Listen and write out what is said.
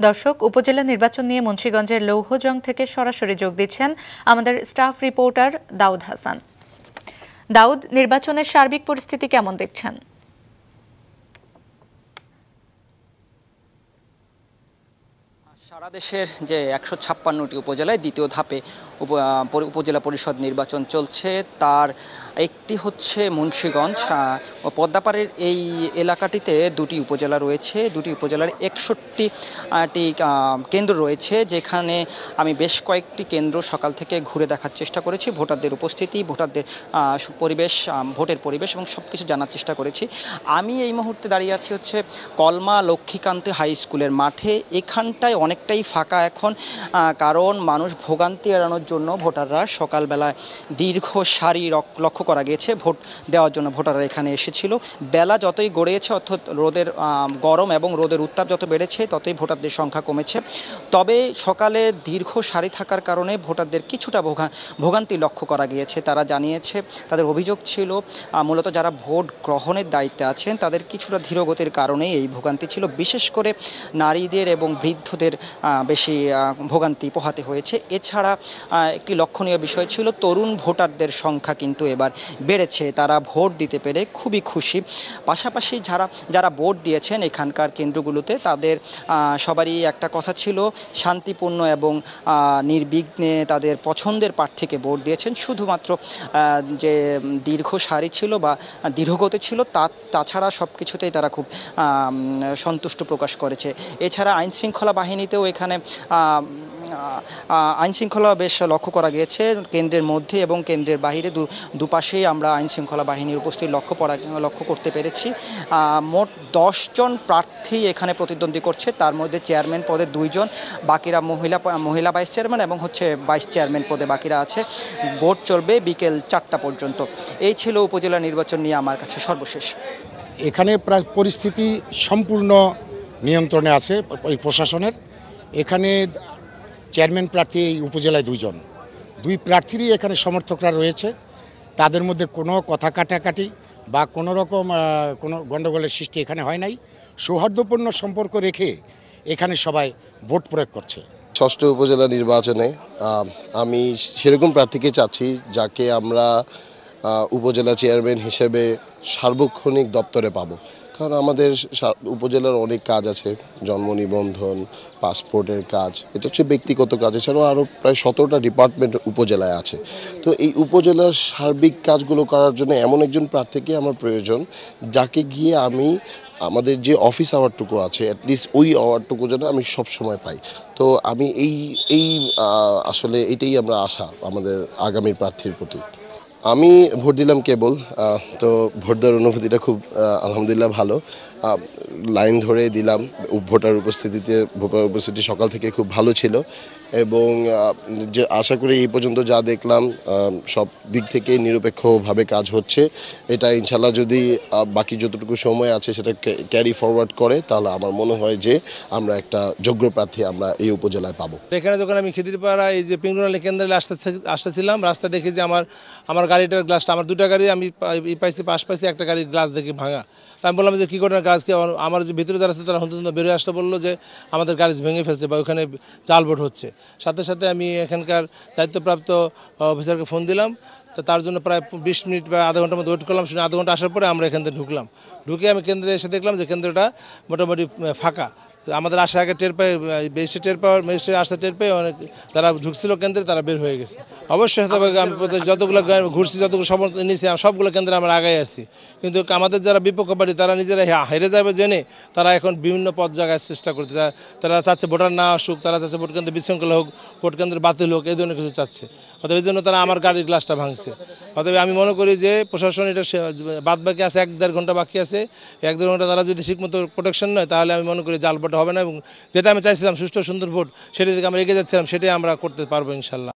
দর্শক, উপজেলা নির্বাচন নিয়ে মুন্সিগঞ্জের লৌহজং থেকে সরাসরি যোগ দিচ্ছেন আমাদের স্টাফ রিপোর্টার দাউদ হাসান। দাউদ, নির্বাচনের সার্বিক পরিস্থিতি কেমন দেখছেন? সারা দেশের যে ১৫৬টি উপজেলায় দ্বিতীয় ধাপে উপজেলা পরিষদ নির্বাচন চলছে, তার একটি হচ্ছে মুন্সিগঞ্জ। পদ্মাপাড়ের এই এলাকাটিতে দুটি উপজেলা রয়েছে। দুটি উপজেলার ৬১টি কেন্দ্র রয়েছে, যেখানে আমি বেশ কয়েকটি কেন্দ্র সকাল থেকে ঘুরে দেখার চেষ্টা করেছি। ভোটারদের উপস্থিতি, ভোটারদের পরিবেশ, ভোটের পরিবেশ এবং সব কিছু জানার চেষ্টা করেছি। আমি এই মুহূর্তে দাঁড়িয়ে আছি হচ্ছে কলমা লক্ষ্মীকান্ত হাই স্কুলের মাঠে। এখানটায় অনেকটাই ফাঁকা এখন, কারণ মানুষ ভোগান্তি এড়ানোর জন্য ভোটাররা সকালবেলায় দীর্ঘ সারি লক্ষ্য করা গিয়েছে। ভোট দেওয়ার জন্য ভোটাররা এখানে এসেছিল। বেলা যতই গড়িয়েছে, অর্থাৎ রোদের গরম এবং রোদের উত্তাপ যত বেড়েছে, ততই ভোটারদের সংখ্যা কমেছে। তবে সকালে দীর্ঘ সারি থাকার কারণে ভোটারদের কিছুটা ভোগান্তি লক্ষ্য করা গিয়েছে। তারা জানিয়েছে, তাদের অভিযোগ ছিল মূলত যারা ভোট গ্রহণের দায়িত্বে আছেন তাদের কিছুটা ধীরগতির কারণেই এই ভোগান্তি ছিল। বিশেষ করে নারীদের এবং বৃদ্ধদের বেশি ভোগান্তি পোহাতে হয়েছে। এছাড়া একটি লক্ষণীয় বিষয় ছিল, তরুণ ভোটারদের সংখ্যা কিন্তু এবার বেড়েছে। তারা ভোট দিতে পেরে খুবই খুশি। পাশাপাশি যারা ভোট দিয়েছেন এখানকার কেন্দ্রগুলোতে, তাদের সবারই একটা কথা ছিল, শান্তিপূর্ণ এবং নির্বিঘ্নে তাদের পছন্দের প্রার্থীকে ভোট দিয়েছেন। শুধুমাত্র যে দীর্ঘ সারি ছিল বা দীর্ঘগতি ছিল, তাছাড়া সব কিছুতেই তারা খুব সন্তুষ্ট প্রকাশ করেছে। এছাড়া আইনশৃঙ্খলা বাহিনীতেও এখানে আইনশৃঙ্খলা বেশ লক্ষ্য করা গিয়েছে। কেন্দ্রের মধ্যে এবং কেন্দ্রের বাহিরে দুপাশেই আমরা আইনশৃঙ্খলা বাহিনীর উপস্থিতি লক্ষ্য করতে পেরেছি। মোট 10 জন প্রার্থী এখানে প্রতিদ্বন্দ্বী করছে। তার মধ্যে চেয়ারম্যান পদে 2 জন, বাকিরা মহিলা ভাইস চেয়ারম্যান এবং হচ্ছে ভাইস চেয়ারম্যান পদে বাকিরা আছে। ভোট চলবে বিকেল 4টা পর্যন্ত। এই ছিল উপজেলা নির্বাচন নিয়ে আমার কাছে সর্বশেষ। এখানে প্রায় পরিস্থিতি সম্পূর্ণ নিয়ন্ত্রণে আছে এই প্রশাসনের। এখানে চেয়ারম্যান প্রার্থী এই উপজেলায় 2 জন, 2 প্রার্থীরই এখানে সমর্থকরা রয়েছে। তাদের মধ্যে কোনো কথা কাটাকাটি বা কোনো রকম কোনো গণ্ডগোলের সৃষ্টি এখানে হয় নাই। সৌহার্দ্যপূর্ণ সম্পর্ক রেখে এখানে সবাই ভোট প্রয়োগ করছে। 6ষ্ঠ উপজেলা নির্বাচনে আমি সেরকম প্রার্থীকে চাচ্ছি যাকে আমরা উপজেলা চেয়ারম্যান হিসেবে সার্বক্ষণিক দপ্তরে পাবো। কারণ আমাদের উপজেলার অনেক কাজ আছে, জন্ম নিবন্ধন, পাসপোর্টের কাজ, এটা হচ্ছে ব্যক্তিগত কাজ। এছাড়াও আরও প্রায় 17টা ডিপার্টমেন্ট উপজেলায় আছে। তো এই উপজেলার সার্বিক কাজগুলো করার জন্য এমন একজন প্রার্থীকে আমার প্রয়োজন, যাকে গিয়ে আমি আমাদের যে অফিস আওয়ারটুকু আছে, অ্যাটলিস্ট ওই আওয়ারটুকু যেন আমি সব সময় পাই। তো আমি এই আসলে এটাই আমরা আশা আমাদের আগামী প্রার্থীর প্রতি। আমি ভোট দিলাম কেবল, তো ভোট দেওয়ার অনুভূতিটা খুব আলহামদুলিল্লাহ ভালো। লাইন ধরে দিলাম। ভোটার উপস্থিতি সকাল থেকে খুব ভালো ছিল এবং যে আশা করি এই পর্যন্ত যা দেখলাম সব দিক থেকে নিরপেক্ষভাবে কাজ হচ্ছে। এটা ইনশাল্লাহ যদি বাকি যতটুকু সময় আছে সেটা ক্যারি ফরওয়ার্ড করে, তাহলে আমার মনে হয় যে আমরা একটা যোগ্য প্রার্থী আমরা এই উপজেলায় পাবো। এখানে যখন আমি খিদিরপাড়া এই যে পিংরুনালি কেন্দ্রে আসতেছিলাম, রাস্তা দেখি যে আমার গাড়িটার গ্লাসটা, আমার 2টা গাড়ি আমি পাশ পাইছি, একটা গাড়ির গ্লাস দেখি ভাঙা। তা আমি বললাম যে কী করে গাছকে, আমার যে ভিতরে যারা আছে তারা হন্তন্ত বেরোয় আসলে বললো যে আমাদের গাড়ি ভেঙে ফেলছে বা ওখানে জাল ভোট হচ্ছে। সাথে সাথে আমি এখানকার দায়িত্বপ্রাপ্ত অফিসারকে ফোন দিলাম। তো তার জন্য প্রায় 20 মিনিট বা আধা ঘন্টার মতো ওয়েট করলাম। শুনে আধা ঘন্টা আসার পরে আমরা এখান থেকে ঢুকে আমি কেন্দ্রে এসে দেখলাম যে কেন্দ্রটা মোটামুটি ফাঁকা। আমাদের আশা আগে টের ম্যাজিস্ট্রেট আসতে টের পেয়ে অনেক যারা ঢুকছিল কেন্দ্রে তারা বের হয়ে গেছে। অবশ্যই হতে পারে আমি যতগুলো ঘুরছি, যতগুলো সমর্থন নিয়েছি, সবগুলো কেন্দ্রে আমরা আগাই আছি। কিন্তু আমাদের যারা বিপক্ষ পার্টি তারা নিজেরা হেরে যাবে জেনে তারা এখন বিভিন্ন পথ জায়গায় চেষ্টা করতে চায়। তারা চাচ্ছে ভোটার না আসুক, তারা চাচ্ছে ভোট কেন্দ্রে বিশৃঙ্খলা হোক, ভোট কেন্দ্রে বাতিল হোক, এই ধরনের কিছু চাচ্ছে। অতএব এই জন্য তারা আমার গাড়ির গ্লাসটা ভাঙছে। অতএব আমি মনে করি যে প্রশাসন এটা বাদ বাকি আছে, 1-1.5 ঘন্টা বাকি আছে। 1-1.5 ঘন্টা তারা যদি ঠিকমতো প্রোটেকশন নয়, তাহলে আমি মনে করি জাল ভোট হবে না এবং যেটা আমি চাইছিলাম সুষ্ঠু সুন্দর ভোট, সেটা থেকে আমরা এগিয়ে যাচ্ছিলাম, সেটাই আমরা করতে পারবো ইনশাল্লাহ।